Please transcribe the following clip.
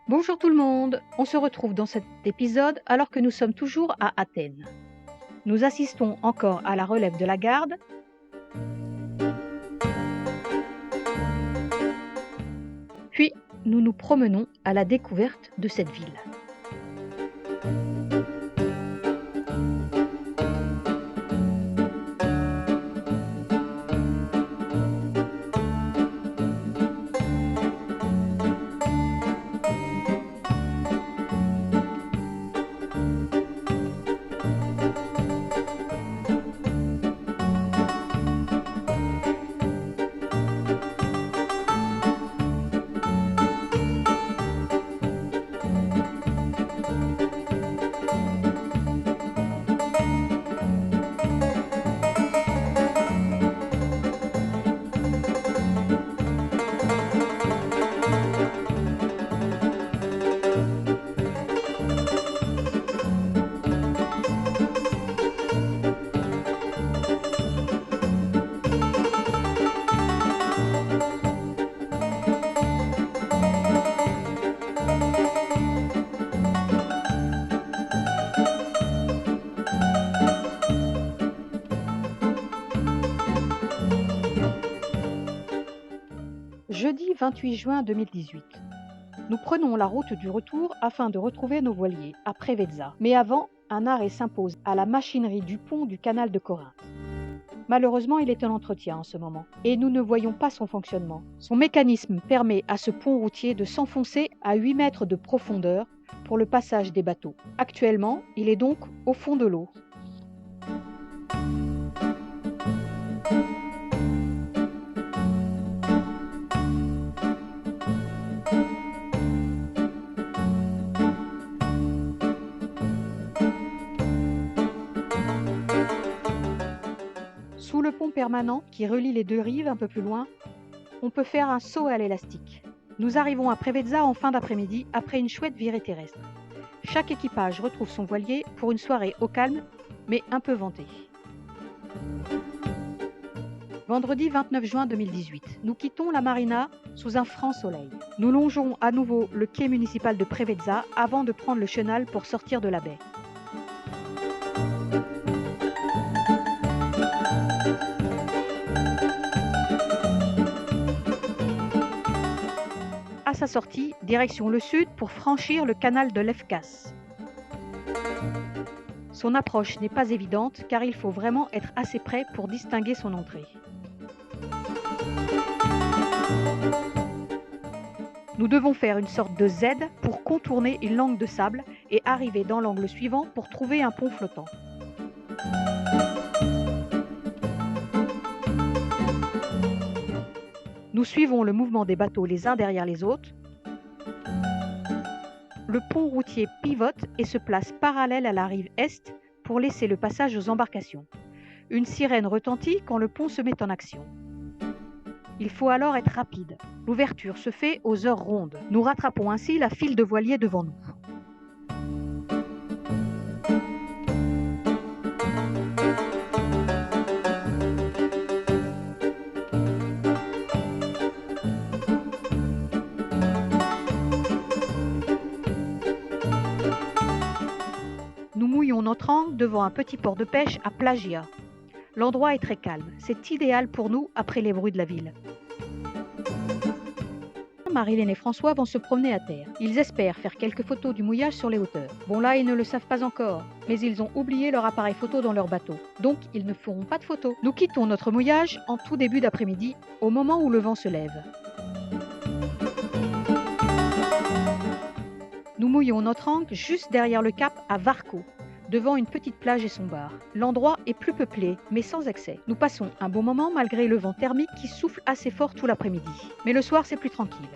Bonjour tout le monde, on se retrouve dans cet épisode alors que nous sommes toujours à Athènes. Nous assistons encore à la relève de la garde, puis nous nous promenons à la découverte de cette ville. Jeudi 28 juin 2018. Nous prenons la route du retour afin de retrouver nos voiliers à Preveza. Mais avant, un arrêt s'impose à la machinerie du pont du canal de Corinthe. Malheureusement, il est en entretien en ce moment et nous ne voyons pas son fonctionnement. Son mécanisme permet à ce pont routier de s'enfoncer à 8 mètres de profondeur pour le passage des bateaux. Actuellement, il est donc au fond de l'eau. Sous le pont permanent qui relie les deux rives un peu plus loin, on peut faire un saut à l'élastique. Nous arrivons à Preveza en fin d'après-midi après une chouette virée terrestre. Chaque équipage retrouve son voilier pour une soirée au calme, mais un peu ventée. Vendredi 29 juin 2018, nous quittons la marina sous un franc soleil. Nous longeons à nouveau le quai municipal de Preveza avant de prendre le chenal pour sortir de la baie. À sa sortie, direction le sud pour franchir le canal de Lefkas. Son approche n'est pas évidente car il faut vraiment être assez près pour distinguer son entrée. Nous devons faire une sorte de Z pour contourner une langue de sable et arriver dans l'angle suivant pour trouver un pont flottant. Nous suivons le mouvement des bateaux les uns derrière les autres. Le pont routier pivote et se place parallèle à la rive est pour laisser le passage aux embarcations. Une sirène retentit quand le pont se met en action. Il faut alors être rapide. L'ouverture se fait aux heures rondes. Nous rattrapons ainsi la file de voiliers devant nous. Nous mouillons notre angle devant un petit port de pêche à Plagia. L'endroit est très calme, c'est idéal pour nous après les bruits de la ville. Marilène et François vont se promener à terre. Ils espèrent faire quelques photos du mouillage sur les hauteurs. Bon là, ils ne le savent pas encore, mais ils ont oublié leur appareil photo dans leur bateau. Donc, ils ne feront pas de photos. Nous quittons notre mouillage en tout début d'après-midi, au moment où le vent se lève. Nous mouillons notre ancre juste derrière le cap à Varco, devant une petite plage et son bar. L'endroit est plus peuplé, mais sans excès. Nous passons un bon moment malgré le vent thermique qui souffle assez fort tout l'après-midi. Mais le soir, c'est plus tranquille.